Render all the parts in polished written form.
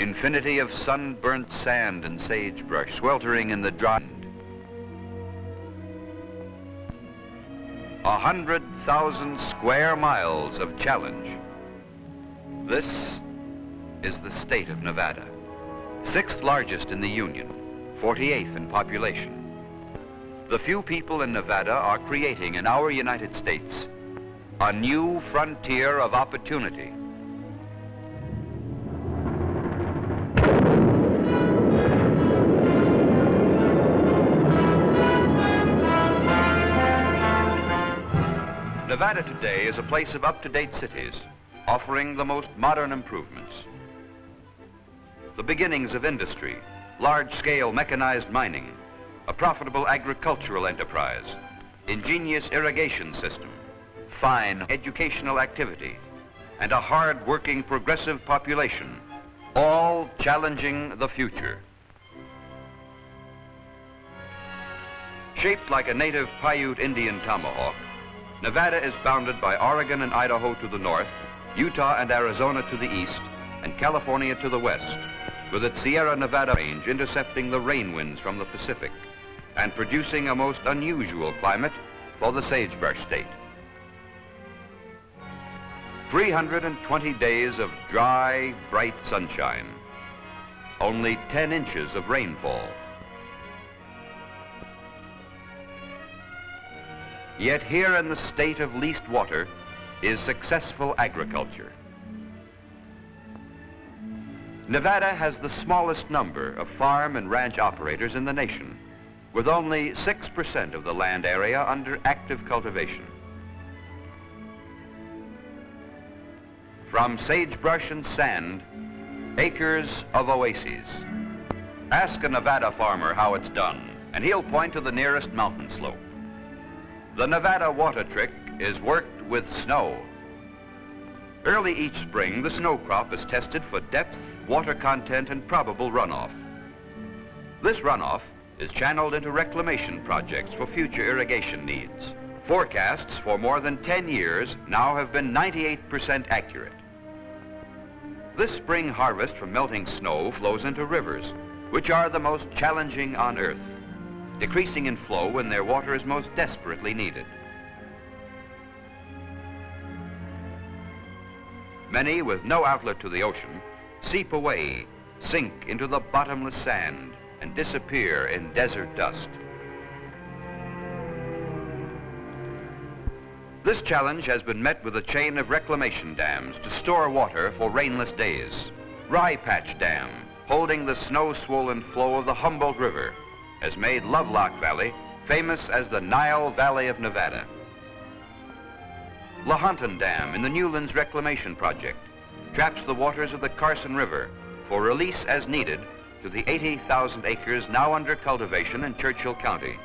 Infinity of sunburnt sand and sagebrush sweltering in the dry. 100,000 square miles of challenge. This is the state of Nevada. 6th largest in the Union, 48th in population. The few people in Nevada are creating in our United States a new frontier of opportunity. Nevada today is a place of up-to-date cities, offering the most modern improvements. The beginnings of industry, large-scale mechanized mining, a profitable agricultural enterprise, ingenious irrigation system, fine educational activity, and a hard-working progressive population, all challenging the future. Shaped like a native Paiute Indian tomahawk, Nevada is bounded by Oregon and Idaho to the north, Utah and Arizona to the east, and California to the west, with its Sierra Nevada range intercepting the rain winds from the Pacific and producing a most unusual climate for the sagebrush state. 320 days of dry, bright sunshine, only 10 inches of rainfall. Yet here in the state of least water is successful agriculture. Nevada has the smallest number of farm and ranch operators in the nation, with only 6% of the land area under active cultivation. From sagebrush and sand, acres of oases. Ask a Nevada farmer how it's done, and he'll point to the nearest mountain slope. The Nevada water trick is worked with snow. Early each spring, the snow crop is tested for depth, water content, and probable runoff. This runoff is channeled into reclamation projects for future irrigation needs. Forecasts for more than 10 years now have been 98% accurate. This spring harvest from melting snow flows into rivers, which are the most challenging on Earth, decreasing in flow when their water is most desperately needed. Many, with no outlet to the ocean, seep away, sink into the bottomless sand, and disappear in desert dust. This challenge has been met with a chain of reclamation dams to store water for rainless days. Rye Patch Dam, holding the snow-swollen flow of the Humboldt River, has made Lovelock Valley famous as the Nile Valley of Nevada. Lahontan Dam in the Newlands Reclamation Project traps the waters of the Carson River for release as needed to the 80,000 acres now under cultivation in Churchill County.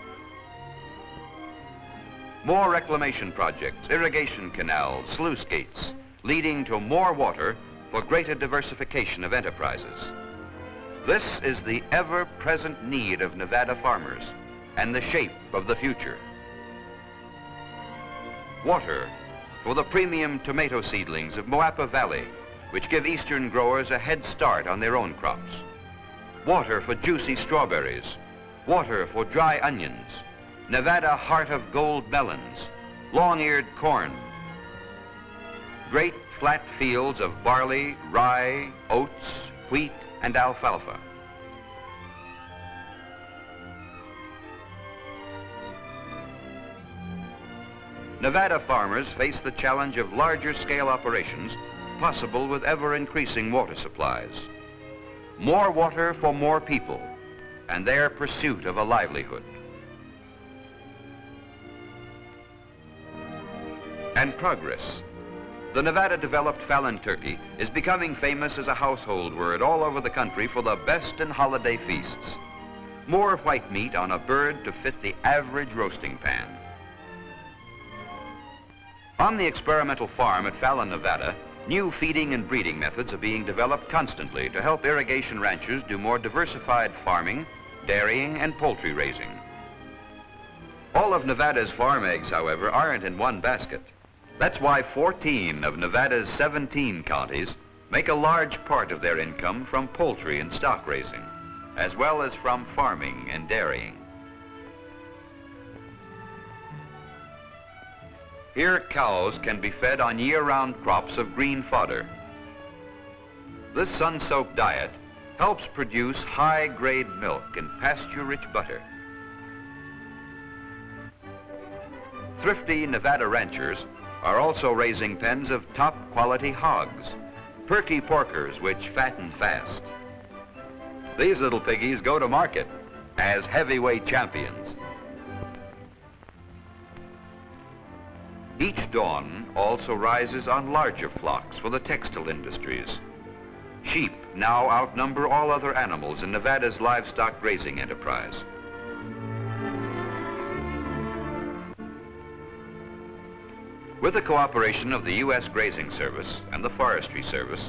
More reclamation projects, irrigation canals, sluice gates, leading to more water for greater diversification of enterprises. This is the ever-present need of Nevada farmers and the shape of the future. Water for the premium tomato seedlings of Moapa Valley, which give eastern growers a head start on their own crops. Water for juicy strawberries, water for dry onions, Nevada heart of gold melons, long-eared corn, great flat fields of barley, rye, oats, wheat, and alfalfa. Nevada farmers face the challenge of larger scale operations possible with ever-increasing water supplies. More water for more people and their pursuit of a livelihood. And progress. The Nevada-developed Fallon turkey is becoming famous as a household word all over the country for the best in holiday feasts. More white meat on a bird to fit the average roasting pan. On the experimental farm at Fallon, Nevada, new feeding and breeding methods are being developed constantly to help irrigation ranchers do more diversified farming, dairying, and poultry raising. All of Nevada's farm eggs, however, aren't in one basket. That's why 14 of Nevada's 17 counties make a large part of their income from poultry and stock raising, as well as from farming and dairying. Here, cows can be fed on year-round crops of green fodder. This sun-soaked diet helps produce high-grade milk and pasture-rich butter. Thrifty Nevada ranchers are also raising pens of top-quality hogs, perky porkers which fatten fast. These little piggies go to market as heavyweight champions. Each dawn also rises on larger flocks for the textile industries. Sheep now outnumber all other animals in Nevada's livestock grazing enterprise. With the cooperation of the U.S. Grazing Service and the Forestry Service,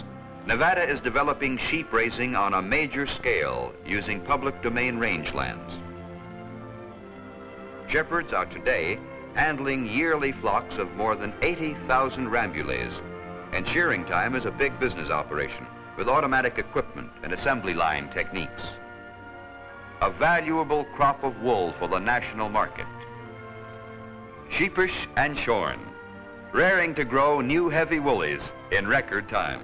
Nevada is developing sheep raising on a major scale using public domain rangelands. Shepherds are today handling yearly flocks of more than 80,000 rambulets, and shearing time is a big business operation with automatic equipment and assembly line techniques. A valuable crop of wool for the national market. Sheepish and shorn, raring to grow new heavy woolies in record time.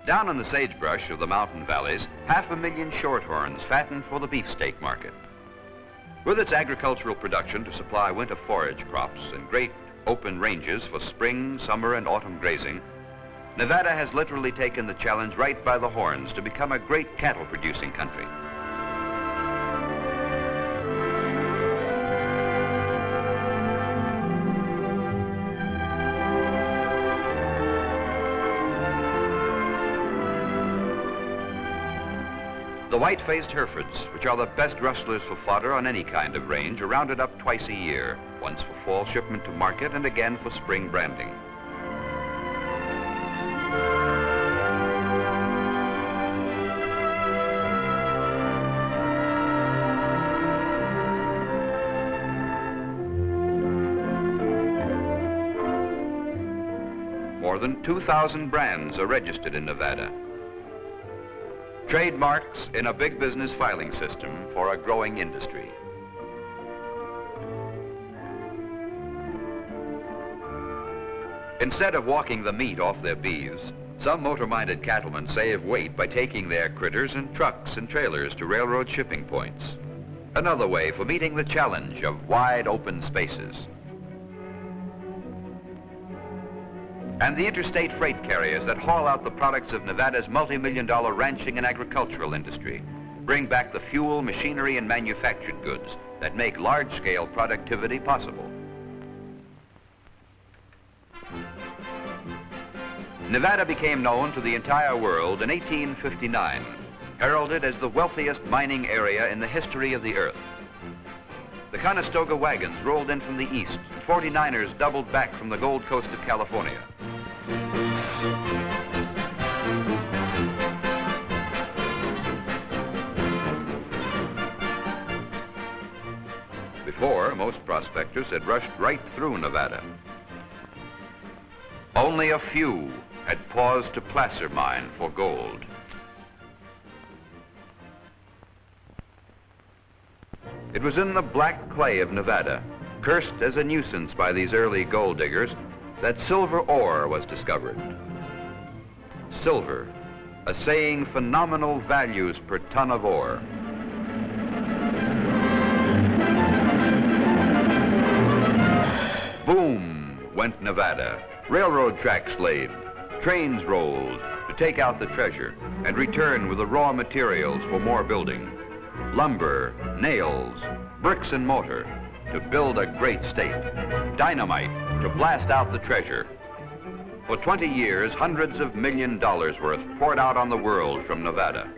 Down in the sagebrush of the mountain valleys, 500,000 shorthorns fatten for the beefsteak market. With its agricultural production to supply winter forage crops and great open ranges for spring, summer, and autumn grazing, Nevada has literally taken the challenge right by the horns to become a great cattle-producing country. The white-faced Herefords, which are the best rustlers for fodder on any kind of range, are rounded up twice a year, once for fall shipment to market and again for spring branding. More than 2,000 brands are registered in Nevada. Trademarks in a big business filing system for a growing industry. Instead of walking the meat off their beeves, some motor-minded cattlemen save weight by taking their critters in trucks and trailers to railroad shipping points. Another way for meeting the challenge of wide open spaces. And the interstate freight carriers that haul out the products of Nevada's multi-million-dollar ranching and agricultural industry bring back the fuel, machinery, and manufactured goods that make large-scale productivity possible. Nevada became known to the entire world in 1859, heralded as the wealthiest mining area in the history of the earth. The Conestoga wagons rolled in from the east, and 49ers doubled back from the Gold Coast of California. Before, most prospectors had rushed right through Nevada. Only a few had paused to placer mine for gold. It was in the black clay of Nevada, cursed as a nuisance by these early gold diggers, that silver ore was discovered. Silver, assaying phenomenal values per ton of ore. Boom went Nevada. Railroad tracks laid, trains rolled to take out the treasure and return with the raw materials for more building. Lumber, nails, bricks and mortar to build a great state. Dynamite to blast out the treasure. For 20 years, hundreds of $1 million worth poured out on the world from Nevada.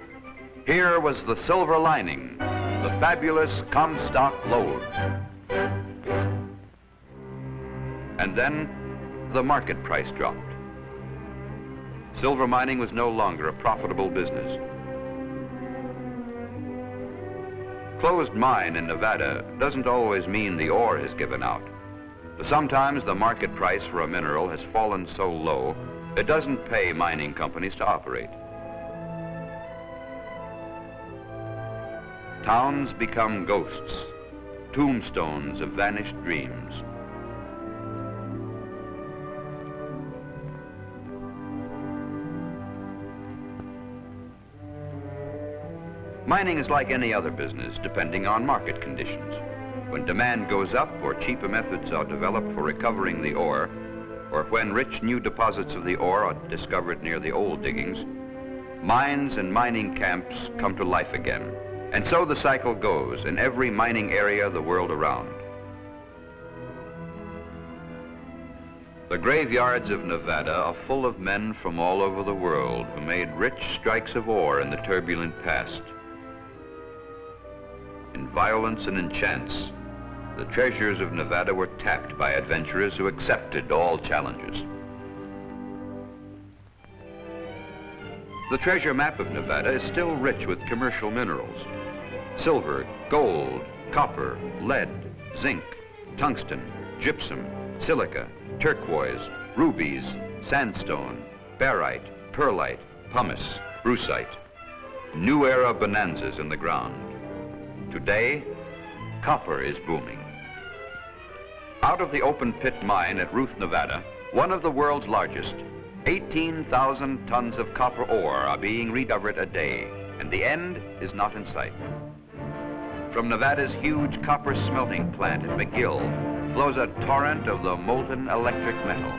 Here was the silver lining, the fabulous Comstock lode. And then the market price dropped. Silver mining was no longer a profitable business. Closed mine in Nevada doesn't always mean the ore has given out. Sometimes the market price for a mineral has fallen so low, it doesn't pay mining companies to operate. Towns become ghosts, tombstones of vanished dreams. Mining is like any other business, depending on market conditions. When demand goes up or cheaper methods are developed for recovering the ore, or when rich new deposits of the ore are discovered near the old diggings, mines and mining camps come to life again. And so the cycle goes in every mining area the world around. The graveyards of Nevada are full of men from all over the world who made rich strikes of ore in the turbulent past. In violence and in chance, the treasures of Nevada were tapped by adventurers who accepted all challenges. The treasure map of Nevada is still rich with commercial minerals. Silver, gold, copper, lead, zinc, tungsten, gypsum, silica, turquoise, rubies, sandstone, barite, pearlite, pumice, brucite. New era bonanzas in the ground. Today, copper is booming. Out of the open pit mine at Ruth, Nevada, one of the world's largest, 18,000 tons of copper ore are being rediscovered a day, and the end is not in sight. From Nevada's huge copper smelting plant at McGill flows a torrent of the molten electric metal.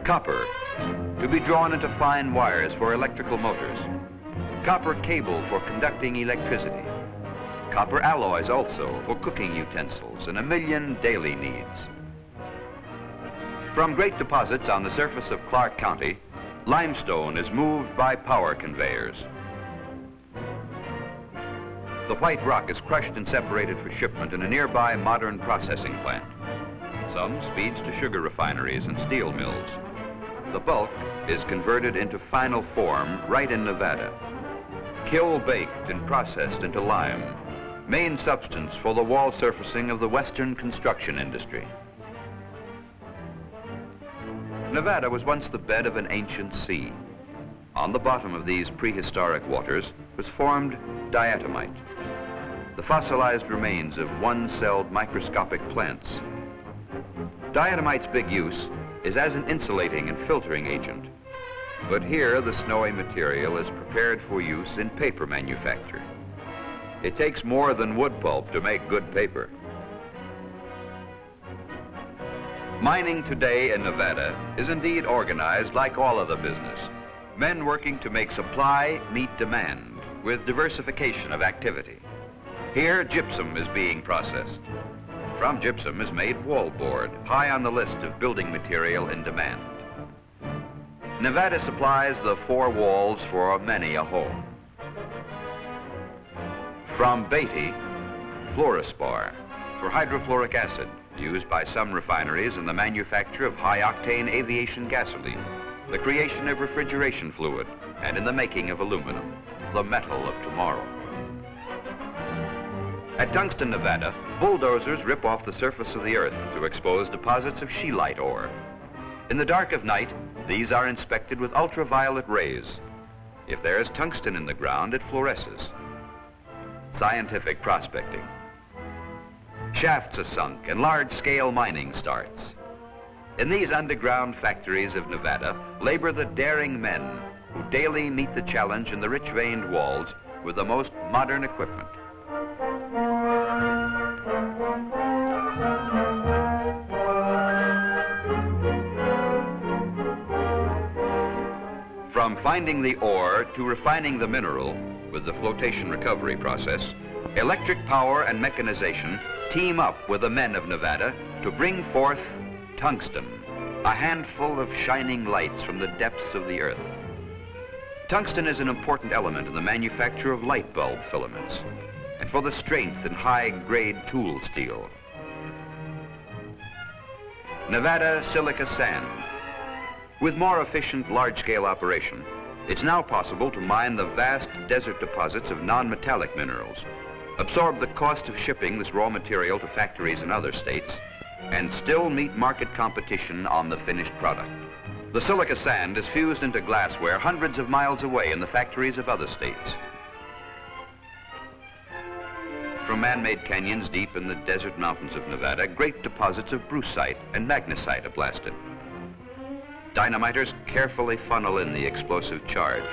Copper, to be drawn into fine wires for electrical motors. Copper cable for conducting electricity. Copper alloys also for cooking utensils and a million daily needs. From great deposits on the surface of Clark County, limestone is moved by power conveyors. The white rock is crushed and separated for shipment in a nearby modern processing plant. Some speeds to sugar refineries and steel mills. The bulk is converted into final form right in Nevada. Kiln-baked and processed into lime, main substance for the wall surfacing of the Western construction industry. Nevada was once the bed of an ancient sea. On the bottom of these prehistoric waters was formed diatomite, the fossilized remains of one-celled microscopic plants. Diatomite's big use is as an insulating and filtering agent. But here the snowy material is prepared for use in paper manufacture. It takes more than wood pulp to make good paper. Mining today in Nevada is indeed organized like all other business. Men working to make supply meet demand with diversification of activity. Here, gypsum is being processed. From gypsum is made wallboard, high on the list of building material in demand. Nevada supplies the four walls for many a home. From Beatty, fluorspar for hydrofluoric acid, used by some refineries in the manufacture of high-octane aviation gasoline, the creation of refrigeration fluid, and in the making of aluminum, the metal of tomorrow. At Tungsten, Nevada, bulldozers rip off the surface of the earth to expose deposits of scheelite ore. In the dark of night, these are inspected with ultraviolet rays. If there is tungsten in the ground, it fluoresces. Scientific prospecting. Shafts are sunk and large-scale mining starts. In these underground factories of Nevada labor the daring men who daily meet the challenge in the rich-veined walls with the most modern equipment. From finding the ore to refining the mineral with the flotation recovery process, electric power and mechanization team up with the men of Nevada to bring forth tungsten, a handful of shining lights from the depths of the earth. Tungsten is an important element in the manufacture of light bulb filaments and for the strength in high-grade tool steel. Nevada silica sand. With more efficient large-scale operation, It's now possible to mine the vast desert deposits of non-metallic minerals, absorb the cost of shipping this raw material to factories in other states, and still meet market competition on the finished product. The silica sand is fused into glassware hundreds of miles away in the factories of other states. From man-made canyons deep in the desert mountains of Nevada, great deposits of brucite and magnesite are blasted. Dynamiters carefully funnel in the explosive charge.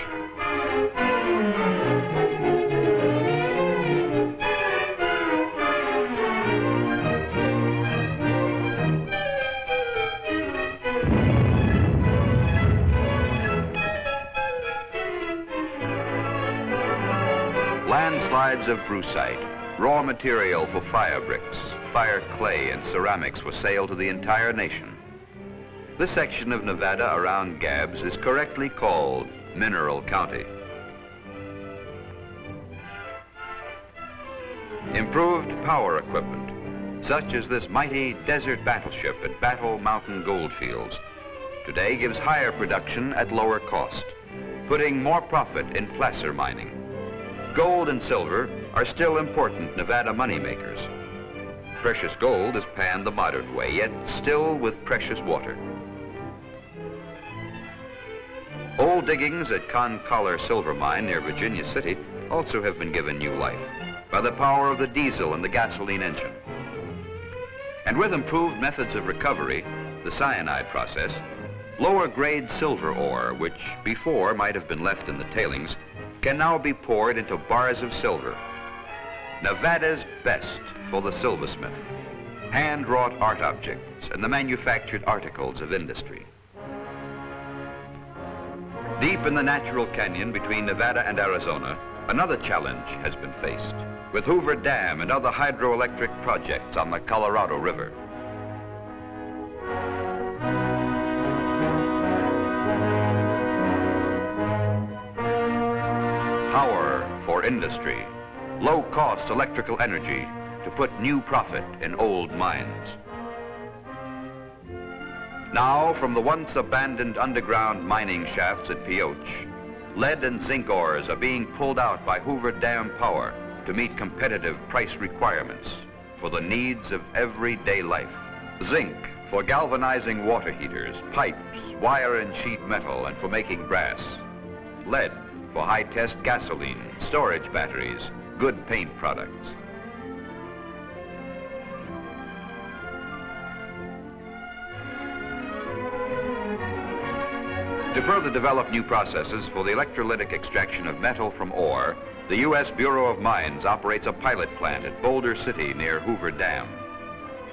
Landslides of brucite, raw material for fire bricks, fire clay, and ceramics were sailed to the entire nation. This section of Nevada around Gabbs is correctly called Mineral County. Improved power equipment, such as this mighty desert battleship at Battle Mountain Goldfields, today gives higher production at lower cost, putting more profit in placer mining. Gold and silver are still important Nevada moneymakers. Precious gold is panned the modern way, yet still with precious water. Old diggings at Concolor Silver Mine near Virginia City also have been given new life by the power of the diesel and the gasoline engine. And with improved methods of recovery, the cyanide process, lower grade silver ore, which before might have been left in the tailings, can now be poured into bars of silver. Nevada's best for the silversmith, hand-wrought art objects, and the manufactured articles of industry. Deep in the natural canyon between Nevada and Arizona, another challenge has been faced, with Hoover Dam and other hydroelectric projects on the Colorado River. Power for industry, low-cost electrical energy to put new profit in old mines. Now, from the once abandoned underground mining shafts at Pioche, lead and zinc ores are being pulled out by Hoover Dam power to meet competitive price requirements for the needs of everyday life. Zinc for galvanizing water heaters, pipes, wire and sheet metal, and for making brass. Lead for high-test gasoline, storage batteries, good paint products. To further develop new processes for the electrolytic extraction of metal from ore, the U.S. Bureau of Mines operates a pilot plant at Boulder City near Hoover Dam.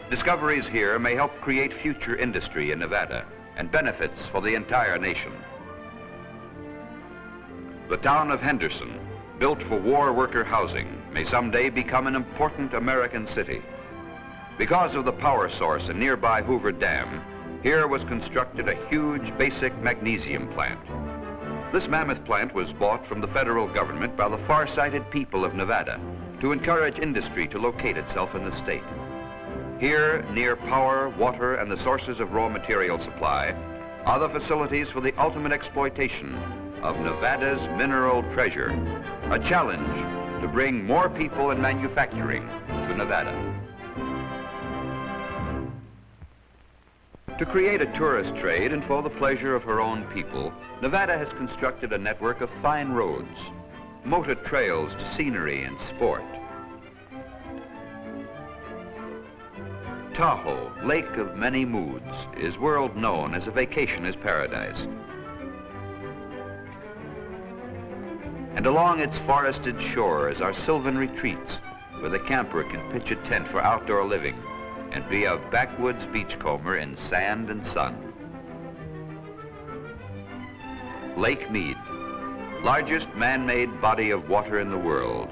Discoveries here may help create future industry in Nevada and benefits for the entire nation. The town of Henderson, built for war worker housing, may someday become an important American city. Because of the power source in nearby Hoover Dam, here was constructed a huge basic magnesium plant. This mammoth plant was bought from the federal government by the far-sighted people of Nevada to encourage industry to locate itself in the state. Here, near power, water, and the sources of raw material supply, are the facilities for the ultimate exploitation of Nevada's mineral treasure, a challenge to bring more people and manufacturing to Nevada. To create a tourist trade and for the pleasure of her own people, Nevada has constructed a network of fine roads, motor trails to scenery and sport. Tahoe, Lake of Many Moods, is world known as a vacationer's paradise. And along its forested shores are sylvan retreats where the camper can pitch a tent for outdoor living and be a backwoods beachcomber in sand and sun. Lake Mead, largest man-made body of water in the world.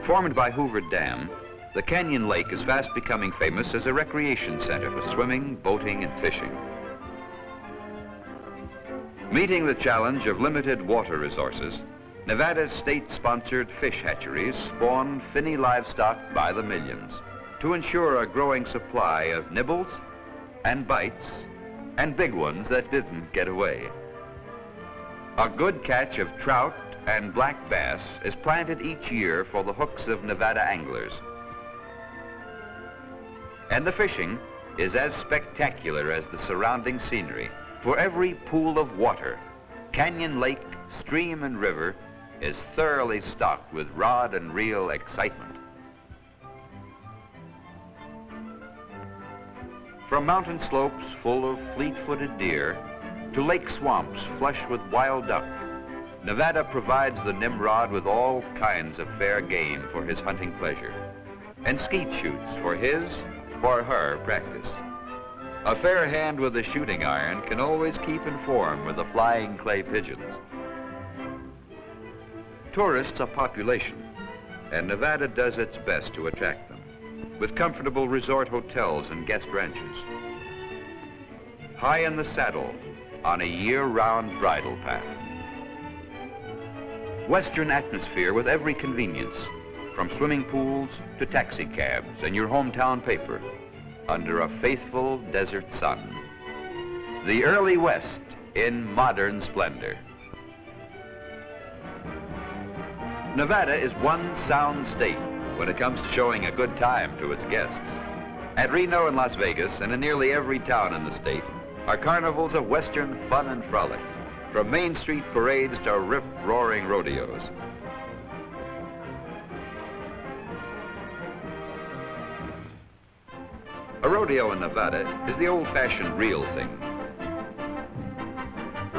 Formed by Hoover Dam, the canyon lake is fast becoming famous as a recreation center for swimming, boating, and fishing. Meeting the challenge of limited water resources, Nevada's state-sponsored fish hatcheries spawn finny livestock by the millions to ensure a growing supply of nibbles and bites and big ones that didn't get away. A good catch of trout and black bass is planted each year for the hooks of Nevada anglers. And the fishing is as spectacular as the surrounding scenery, for every pool of water, canyon, lake, stream, and river is thoroughly stocked with rod and reel excitement. From mountain slopes full of fleet-footed deer to lake swamps flush with wild duck, Nevada provides the Nimrod with all kinds of fair game for his hunting pleasure, and skeet shoots for his, for her practice. A fair hand with a shooting iron can always keep in form with the flying clay pigeons. Tourists are population, and Nevada does its best to attract them, with comfortable resort hotels and guest ranches. High in the saddle, on a year-round bridle path. Western atmosphere with every convenience, from swimming pools to taxi cabs and your hometown paper, under a faithful desert sun. The early West in modern splendor. Nevada is one sound state when it comes to showing a good time to its guests. At Reno and Las Vegas, and in nearly every town in the state, are carnivals of Western fun and frolic, from Main Street parades to rip-roaring rodeos. A rodeo in Nevada is the old-fashioned real thing.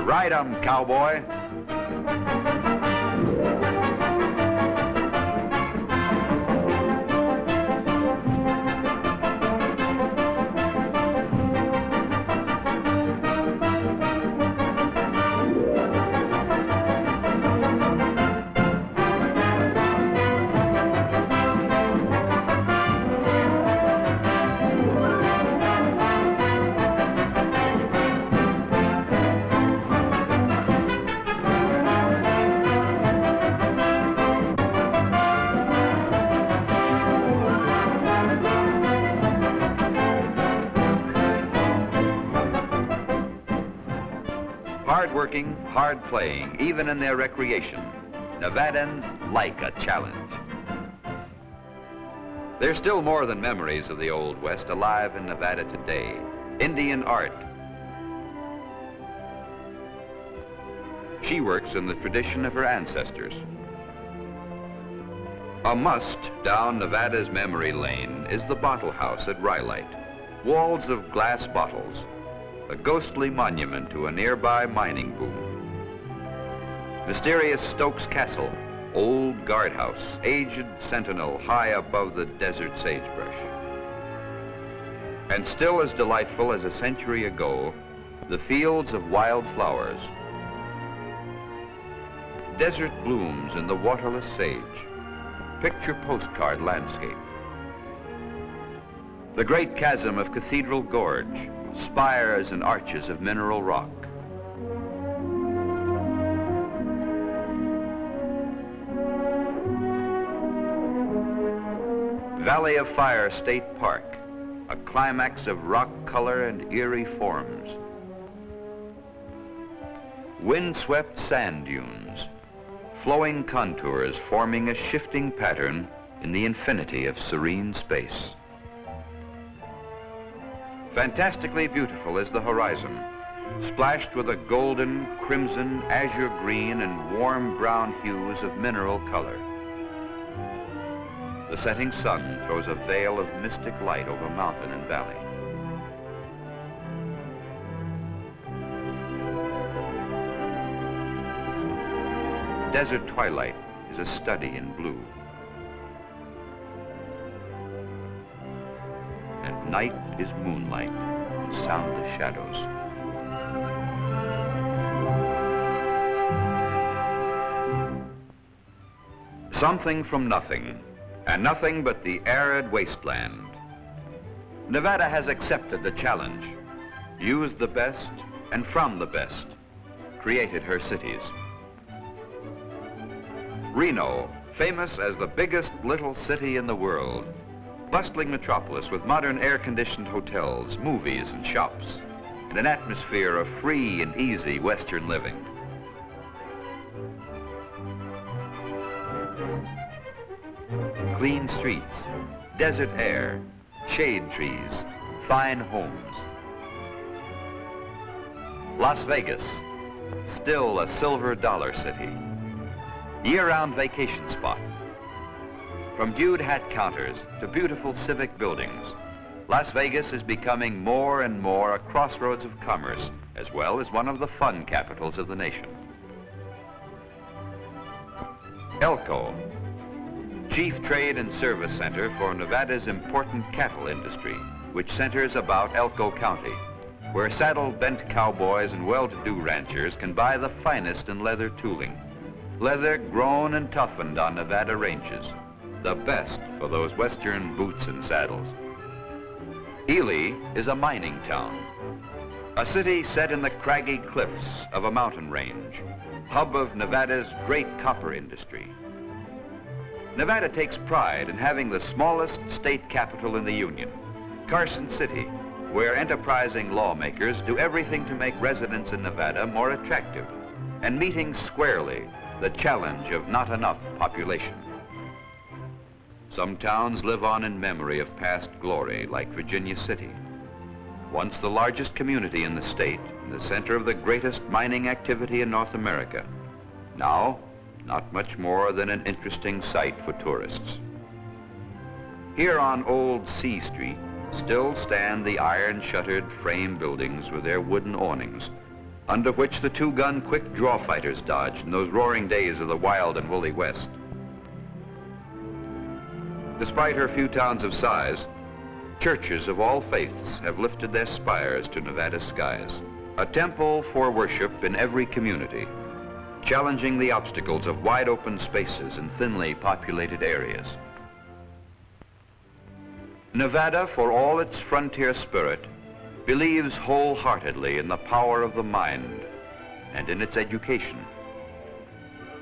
Ride 'em, cowboy. Hard-working, hard-playing, even in their recreation, Nevadans like a challenge. There's still more than memories of the Old West alive in Nevada today. Indian art. She works in the tradition of her ancestors. A must down Nevada's memory lane is the bottle house at Rhyolite. Walls of glass bottles, a ghostly monument to a nearby mining boom. Mysterious Stokes Castle, old guardhouse, aged sentinel high above the desert sagebrush. And still as delightful as a century ago, the fields of wild flowers. Desert blooms in the waterless sage, picture postcard landscape. The great chasm of Cathedral Gorge, spires and arches of mineral rock. Valley of Fire State Park, a climax of rock color and eerie forms. Windswept sand dunes, flowing contours forming a shifting pattern in the infinity of serene space. Fantastically beautiful is the horizon, splashed with a golden, crimson, azure green, and warm brown hues of mineral color. The setting sun throws a veil of mystic light over mountain and valley. Desert twilight is a study in blue. And night is moonlight and soundless shadows. Something from nothing, and nothing but the arid wasteland. Nevada has accepted the challenge, used the best, and from the best, created her cities. Reno, famous as the biggest little city in the world, bustling metropolis with modern air-conditioned hotels, movies, and shops, and an atmosphere of free and easy Western living. Clean streets, desert air, shade trees, fine homes. Las Vegas, still a silver dollar city. Year-round vacation spot. From viewed hat counters to beautiful civic buildings, Las Vegas is becoming more and more a crossroads of commerce, as well as one of the fun capitals of the nation. Elko, chief trade and service center for Nevada's important cattle industry, which centers about Elko County, where saddle-bent cowboys and well-to-do ranchers can buy the finest in leather tooling. Leather grown and toughened on Nevada ranges, the best for those western boots and saddles. Ely is a mining town, a city set in the craggy cliffs of a mountain range, hub of Nevada's great copper industry. Nevada takes pride in having the smallest state capital in the Union, Carson City, where enterprising lawmakers do everything to make residents in Nevada more attractive and meeting squarely the challenge of not enough population. Some towns live on in memory of past glory, like Virginia City, once the largest community in the state, the center of the greatest mining activity in North America. Now, not much more than an interesting sight for tourists. Here on Old C Street still stand the iron-shuttered frame buildings with their wooden awnings, under which the two-gun quick-draw fighters dodged in those roaring days of the wild and woolly West. Despite her few towns of size, churches of all faiths have lifted their spires to Nevada's skies. A temple for worship in every community, challenging the obstacles of wide-open spaces and thinly populated areas. Nevada, for all its frontier spirit, believes wholeheartedly in the power of the mind and in its education.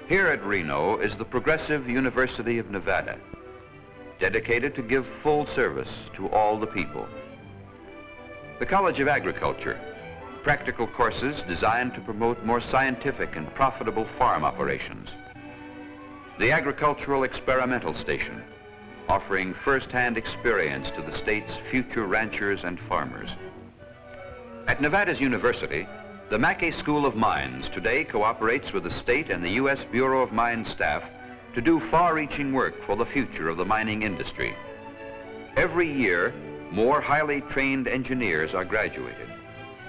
Here at Reno is the Progressive University of Nevada, dedicated to give full service to all the people. The College of Agriculture, practical courses designed to promote more scientific and profitable farm operations. The Agricultural Experimental Station, offering first-hand experience to the state's future ranchers and farmers. At Nevada's university, the Mackay School of Mines today cooperates with the state and the U.S. Bureau of Mines staff to do far-reaching work for the future of the mining industry. Every year, more highly trained engineers are graduated,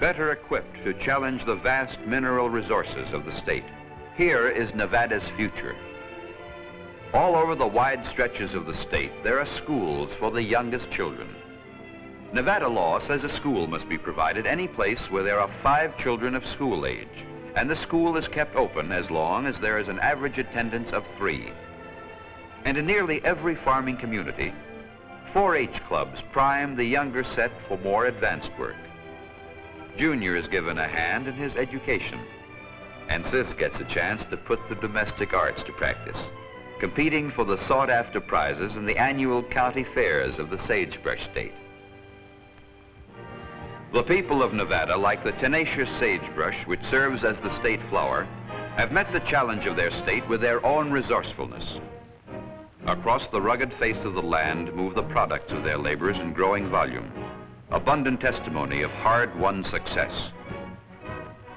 better equipped to challenge the vast mineral resources of the state. Here is Nevada's future. All over the wide stretches of the state, there are schools for the youngest children. Nevada law says a school must be provided any place where there are 5 children of school age, and the school is kept open as long as there is an average attendance of 3. And in nearly every farming community, 4-H clubs prime the younger set for more advanced work. Junior is given a hand in his education, and Sis gets a chance to put the domestic arts to practice, competing for the sought-after prizes in the annual county fairs of the sagebrush state. The people of Nevada, like the tenacious sagebrush, which serves as the state flower, have met the challenge of their state with their own resourcefulness. Across the rugged face of the land move the products of their labors in growing volume, abundant testimony of hard-won success.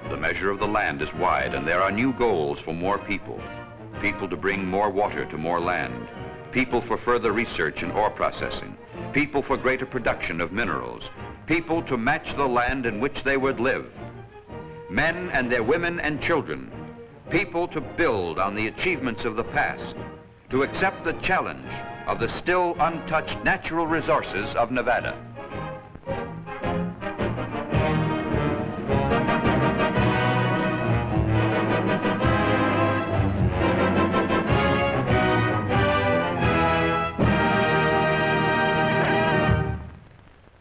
The measure of the land is wide, and there are new goals for more people. People to bring more water to more land, people for further research and ore processing, people for greater production of minerals, people to match the land in which they would live, men and their women and children, people to build on the achievements of the past, to accept the challenge of the still untouched natural resources of Nevada.